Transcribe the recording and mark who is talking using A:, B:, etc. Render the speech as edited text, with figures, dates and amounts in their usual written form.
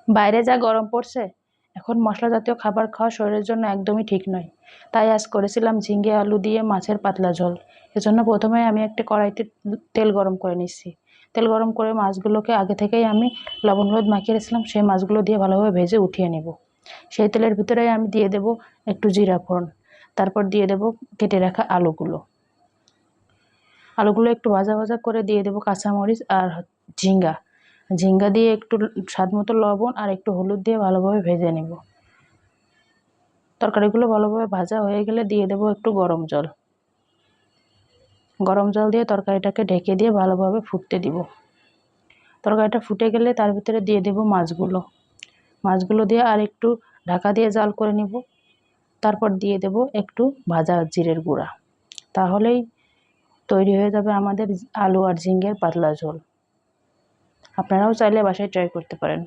A: বাইরে যা গরম পড়ছে, এখন মশলা জাতীয় খাবার খাওয়া শরীরের জন্য একদমই ঠিক নয়। তাই আজ করেছিলাম ঝিঙ্গে আলু দিয়ে মাছের পাতলা ঝোল। এজন্য প্রথমে আমি একটা কড়াইতে তেল গরম করে নিচ্ছি। তেল গরম করে মাছগুলোকে আগে থেকেই আমি লবণ হলুদ মাখিয়ে রেখেছিলাম, সেই মাছগুলো দিয়ে ভালোভাবে ভেজে উঠিয়ে নেব। সেই তেলের ভিতরে আমি দিয়ে দেব একটু জিরা ফোড়ন, তারপর দিয়ে দেব কেটে রাখা আলুগুলো। আলুগুলো একটু ভাজা ভাজা করে দিয়ে দেব কাঁচামরিচ আর ঝিঙ্গা। ঝিঙ্গা দিয়ে একটু স্বাদ মতো লবণ আর একটু হলুদ দিয়ে ভালোভাবে ভেজে নেব। তরকারিগুলো ভালোভাবে ভাজা হয়ে গেলে দিয়ে দেব একটু গরম জল। গরম জল দিয়ে তরকারিটাকে ঢেকে দিয়ে ভালোভাবে ফুটতে দিব। তরকারিটা ফুটে গেলে তার ভিতরে দিয়ে দেব মাছগুলো দিয়ে আর একটু ঢাকা দিয়ে জাল করে নিব। তারপর দিয়ে দেব একটু ভাজা জিরের গুঁড়া। তাহলেই তৈরি হয়ে যাবে আমাদের আলু আর ঝিঙ্গের পাতলা ঝোল। আপনারাও চাইলে বাসায় ট্রাই করতে পারেন।